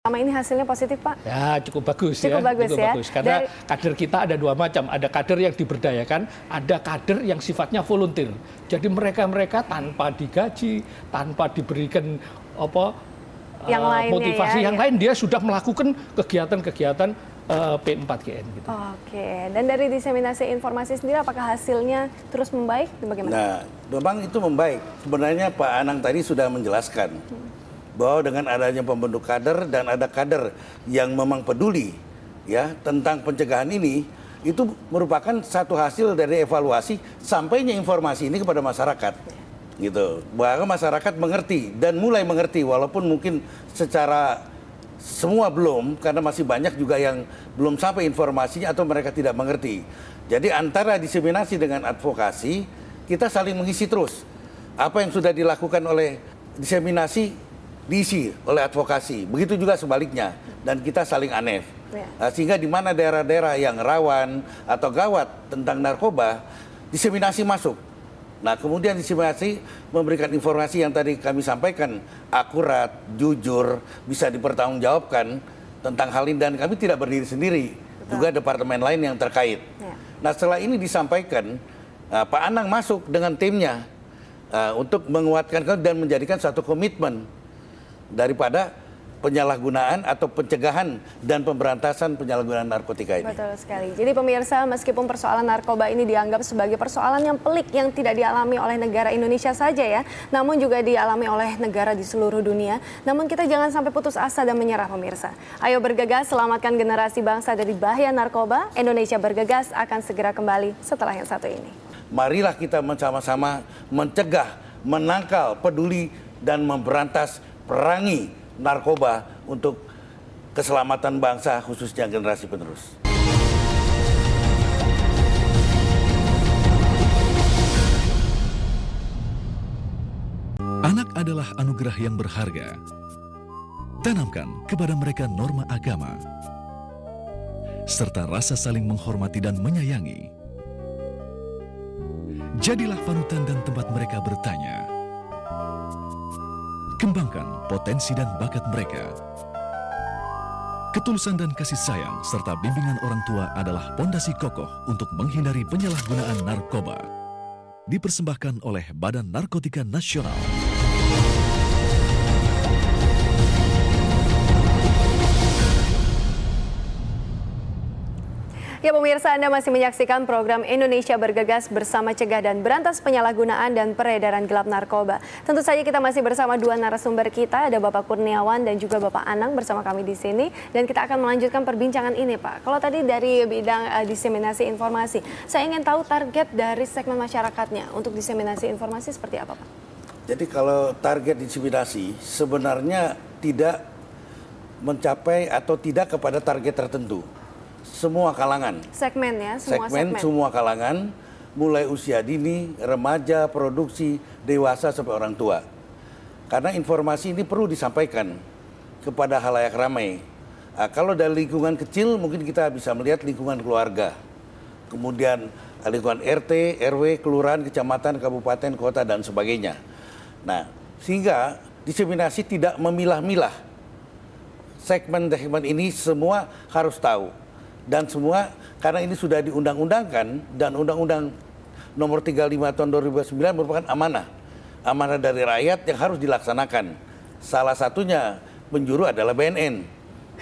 Selama ini hasilnya positif, Pak? Ya, cukup bagus cukup ya. Bagus cukup ya. bagus. Karena kader kita ada dua macam. Ada kader yang diberdayakan, ada kader yang sifatnya volunteer. Jadi mereka tanpa digaji, tanpa diberikan yang motivasi ya, yang lain, dia sudah melakukan kegiatan-kegiatan P4GN gitu. Oke. Dan dari diseminasi informasi sendiri, apakah hasilnya terus membaik? Bagaimana? Nah, memang itu membaik. Sebenarnya Pak Anang tadi sudah menjelaskan bahwa dengan adanya pembentuk kader dan ada kader yang memang peduli ya tentang pencegahan ini, itu merupakan satu hasil dari evaluasi sampainya informasi ini kepada masyarakat. Gitu. Bahwa masyarakat mengerti dan mulai mengerti walaupun mungkin secara semua belum, karena masih banyak juga yang belum sampai informasinya atau mereka tidak mengerti. Jadi antara diseminasi dengan advokasi, kita saling mengisi terus. Apa yang sudah dilakukan oleh diseminasi diisi oleh advokasi. Begitu juga sebaliknya. Dan kita saling anef. Sehingga di mana daerah-daerah yang rawan atau gawat tentang narkoba, diseminasi masuk. Nah, kemudian diseminasi memberikan informasi yang tadi kami sampaikan, akurat, jujur, bisa dipertanggungjawabkan tentang hal ini. Dan kami tidak berdiri sendiri. Juga departemen lain yang terkait. Nah, setelah ini disampaikan, Pak Anang masuk dengan timnya untuk menguatkan dan menjadikan satu komitmen daripada penyalahgunaan atau pencegahan dan pemberantasan penyalahgunaan narkotika ini. Betul sekali. Jadi pemirsa, meskipun persoalan narkoba ini dianggap sebagai persoalan yang pelik yang tidak dialami oleh negara Indonesia saja ya, namun juga dialami oleh negara di seluruh dunia. Namun kita jangan sampai putus asa dan menyerah pemirsa. Ayo bergegas selamatkan generasi bangsa dari bahaya narkoba. Indonesia Bergegas akan segera kembali setelah yang satu ini. Marilah kita sama-sama mencegah, menangkal, peduli dan memberantas, perangi narkoba untuk keselamatan bangsa khususnya generasi penerus. Anak adalah anugerah yang berharga. Tanamkan kepada mereka norma agama, serta rasa saling menghormati dan menyayangi. Jadilah panutan dan tempat mereka bertanya. Kembangkan potensi dan bakat mereka. Ketulusan dan kasih sayang serta bimbingan orang tua adalah pondasi kokoh untuk menghindari penyalahgunaan narkoba. Dipersembahkan oleh Badan Narkotika Nasional. Ya pemirsa, Anda masih menyaksikan program Indonesia Bergegas bersama cegah dan berantas penyalahgunaan dan peredaran gelap narkoba. Tentu saja kita masih bersama dua narasumber kita, ada Bapak Kurniawan dan juga Bapak Anang bersama kami di sini. Dan kita akan melanjutkan perbincangan ini Pak. Kalau tadi dari bidang diseminasi informasi, saya ingin tahu target dari segmen masyarakatnya untuk diseminasi informasi seperti apa Pak? Jadi kalau target diseminasi sebenarnya tidak mencapai atau tidak kepada target tertentu. Semua kalangan. Segmen ya, semua kalangan, mulai usia dini, remaja, produksi, dewasa sampai orang tua. Karena informasi ini perlu disampaikan kepada halayak ramai. Kalau dari lingkungan kecil mungkin kita bisa melihat lingkungan keluarga. Kemudian lingkungan RT, RW, kelurahan, kecamatan, kabupaten, kota dan sebagainya. Nah, sehingga diseminasi tidak memilah-milah. Segmen-segmen ini semua harus tahu. Dan semua karena ini sudah diundang-undangkan dan Undang-Undang Nomor 35 Tahun 2009 merupakan amanah. Amanah dari rakyat yang harus dilaksanakan. Salah satunya penjuru adalah BNN.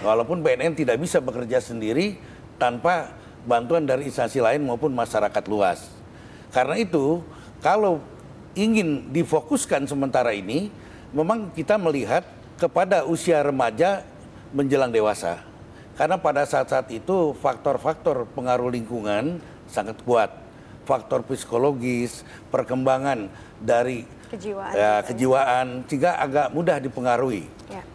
Walaupun BNN tidak bisa bekerja sendiri tanpa bantuan dari instansi lain maupun masyarakat luas. Karena itu, kalau ingin difokuskan sementara ini, memang kita melihat kepada usia remaja menjelang dewasa. Karena pada saat-saat itu faktor-faktor pengaruh lingkungan sangat kuat. Faktor psikologis, perkembangan dari kejiwaan sehingga agak mudah dipengaruhi.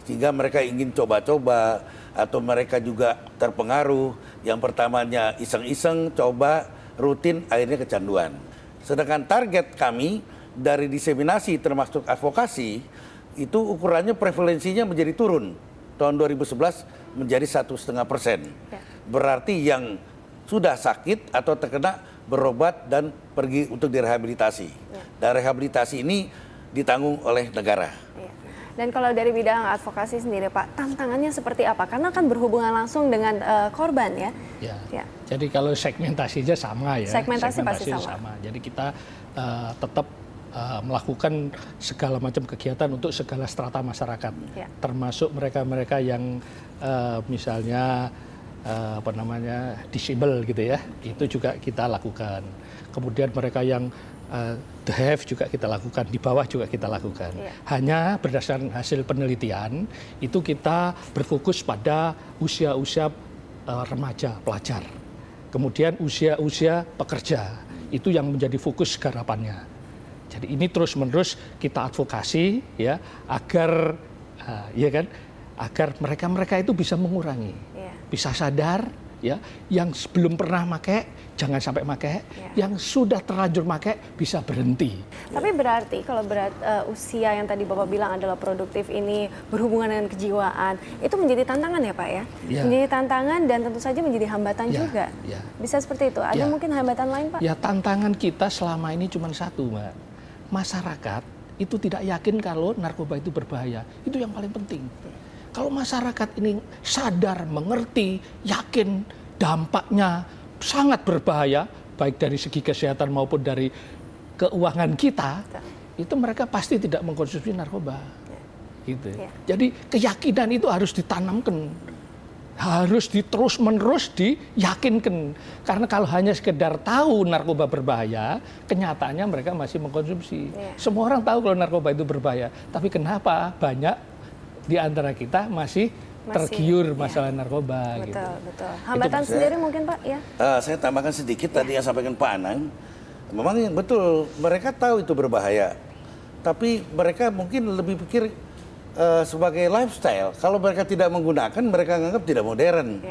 Sehingga mereka ingin coba-coba atau mereka juga terpengaruh. Yang pertamanya iseng-iseng, coba, rutin, akhirnya kecanduan. Sedangkan target kami dari diseminasi termasuk advokasi, itu ukurannya prevalensinya menjadi turun. Tahun 2011 menjadi 1,5%. Berarti yang sudah sakit atau terkena berobat dan pergi untuk direhabilitasi. Dan rehabilitasi ini ditanggung oleh negara. Dan kalau dari bidang advokasi sendiri Pak, tantangannya seperti apa? Karena kan berhubungan langsung dengan korban ya. Ya. Jadi kalau segmentasinya sama ya. Segmentasi pasti sama. Jadi kita tetap melakukan segala macam kegiatan untuk segala strata masyarakat, termasuk mereka-mereka yang misalnya disable gitu ya, itu juga kita lakukan. Kemudian mereka yang the have juga kita lakukan, di bawah juga kita lakukan. Hanya berdasarkan hasil penelitian itu kita berfokus pada usia-usia remaja, pelajar. Kemudian usia-usia pekerja, itu yang menjadi fokus garapannya. Jadi ini terus-menerus kita advokasi ya agar agar mereka itu bisa mengurangi, bisa sadar ya, yang belum pernah pakai jangan sampai pakai, yang sudah terlanjur pakai bisa berhenti. Tapi berarti kalau usia yang tadi Bapak bilang adalah produktif ini berhubungan dengan kejiwaan, itu menjadi tantangan ya Pak ya? Menjadi tantangan dan tentu saja menjadi hambatan juga. Bisa seperti itu. Ada mungkin hambatan lain Pak? Ya, tantangan kita selama ini cuma satu Mbak. Masyarakat itu tidak yakin kalau narkoba itu berbahaya. Itu yang paling penting. Kalau masyarakat ini sadar, mengerti, yakin dampaknya sangat berbahaya, baik dari segi kesehatan maupun dari keuangan kita, itu mereka pasti tidak mengkonsumsi narkoba. Gitu. Jadi keyakinan itu harus ditanamkan, harus terus-menerus diyakinkan. Karena kalau hanya sekedar tahu narkoba berbahaya, kenyataannya mereka masih mengkonsumsi. Semua orang tahu kalau narkoba itu berbahaya, tapi kenapa banyak di antara kita masih tergiur masalah narkoba. Betul. Hambatan sendiri mungkin Pak ya? Saya tambahkan sedikit tadi yang sampaikan Pak Anang. Memang yang betul, mereka tahu itu berbahaya. Tapi mereka mungkin lebih pikir sebagai lifestyle. Kalau mereka tidak menggunakan, mereka anggap tidak modern.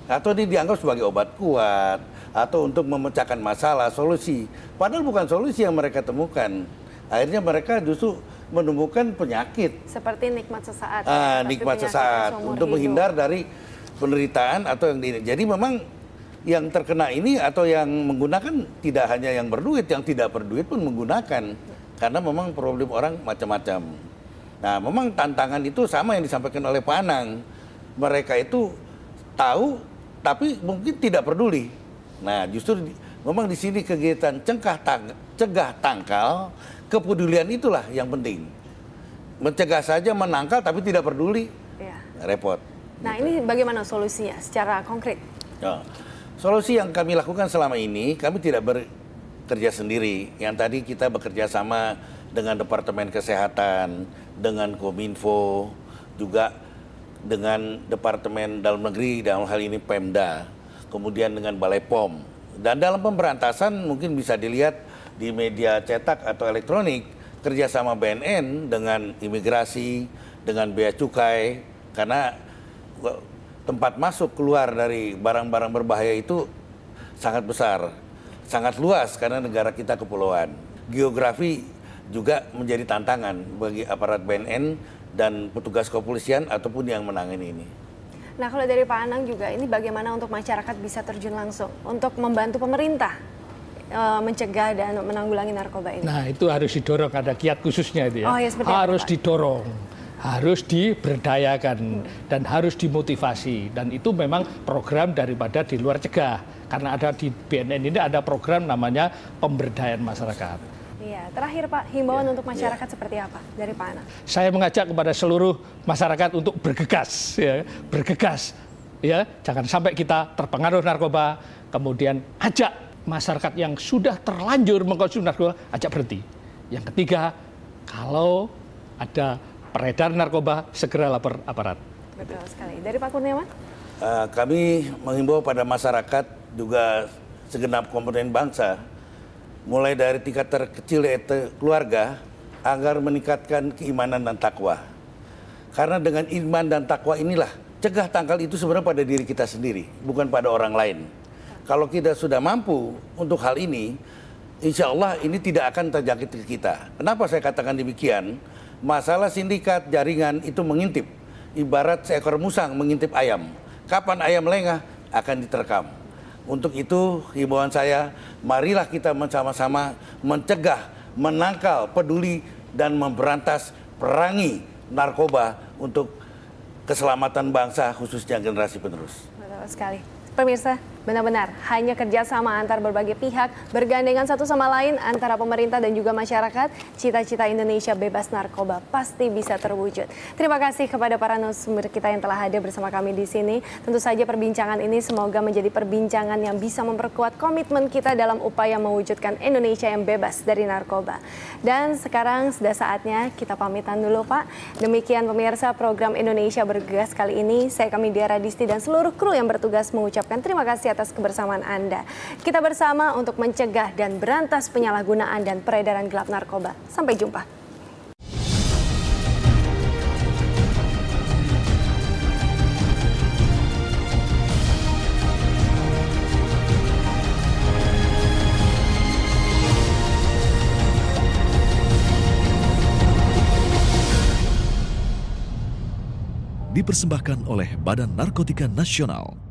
Atau ini dianggap sebagai obat kuat. Atau untuk memecahkan masalah, solusi. Padahal bukan solusi yang mereka temukan. Akhirnya mereka justru menemukan penyakit. Seperti nikmat sesaat. Nikmat sesaat untuk menghindar dari penderitaan atau yang ini. Jadi memang yang terkena ini atau yang menggunakan tidak hanya yang berduit, yang tidak berduit pun menggunakan. Karena memang problem orang macam-macam. Nah, memang tantangan itu sama yang disampaikan oleh Pak Anang. Mereka itu tahu tapi mungkin tidak peduli. Nah, justru memang di sini kegiatan cegah tangkal, kepedulian itulah yang penting. Mencegah saja, menangkal tapi tidak peduli, repot. Nah ini bagaimana solusinya secara konkret? Solusi yang kami lakukan selama ini, kami tidak bekerja sendiri. Yang tadi kita bekerja sama dengan Departemen Kesehatan, dengan Kominfo, juga dengan Departemen Dalam Negeri, dalam hal ini Pemda, kemudian dengan Balai POM. Dan dalam pemberantasan mungkin bisa dilihat di media cetak atau elektronik, kerjasama BNN dengan imigrasi, dengan bea cukai, karena tempat masuk keluar dari barang-barang berbahaya itu sangat besar, sangat luas karena negara kita kepulauan. Geografi juga menjadi tantangan bagi aparat BNN dan petugas kepolisian ataupun yang menangani ini. Nah kalau dari Pak Anang juga, ini bagaimana untuk masyarakat bisa terjun langsung untuk membantu pemerintah mencegah dan menanggulangi narkoba ini? Nah itu harus didorong, ada kiat khususnya itu ya. Harus didorong, harus diberdayakan dan harus dimotivasi. Dan itu memang program daripada di luar cegah. Karena ada di BNN ini ada program namanya pemberdayaan masyarakat. Iya, terakhir Pak, himbauan untuk masyarakat seperti apa dari Pak Anang? Saya mengajak kepada seluruh masyarakat untuk bergegas, ya, jangan sampai kita terpengaruh narkoba, kemudian ajak masyarakat yang sudah terlanjur mengkonsumsi narkoba, ajak berhenti. Yang ketiga, kalau ada peredaran narkoba, segera lapor aparat. Betul sekali. Dari Pak Kurniawan? Kami menghimbau pada masyarakat, juga segenap komponen bangsa, mulai dari tingkat terkecil yaitu keluarga, agar meningkatkan keimanan dan takwa. Karena dengan iman dan takwa inilah, cegah tangkal itu sebenarnya pada diri kita sendiri, bukan pada orang lain. Kalau kita sudah mampu untuk hal ini, insya Allah ini tidak akan terjangkit ke kita. Kenapa saya katakan demikian? Masalah sindikat, jaringan itu mengintip. Ibarat seekor musang mengintip ayam. Kapan ayam lengah akan diterkam. Untuk itu himbauan saya, marilah kita sama-sama mencegah, menangkal, peduli, dan memberantas, perangi narkoba untuk keselamatan bangsa khususnya generasi penerus. Betul sekali. Pemirsa, benar-benar hanya kerjasama antar berbagai pihak, bergandengan satu sama lain antara pemerintah dan juga masyarakat, cita-cita Indonesia bebas narkoba pasti bisa terwujud. Terima kasih kepada para narasumber kita yang telah hadir bersama kami di sini. Tentu saja perbincangan ini semoga menjadi perbincangan yang bisa memperkuat komitmen kita dalam upaya mewujudkan Indonesia yang bebas dari narkoba. Dan sekarang sudah saatnya kita pamitan dulu, Pak. Demikian pemirsa program Indonesia Bergegas kali ini. Saya Kamidia Radisti dan seluruh kru yang bertugas mengucapkan terima kasih atas kebersamaan Anda. Kita bersama untuk mencegah dan berantas penyalahgunaan dan peredaran gelap narkoba. Sampai jumpa. Dipersembahkan oleh Badan Narkotika Nasional.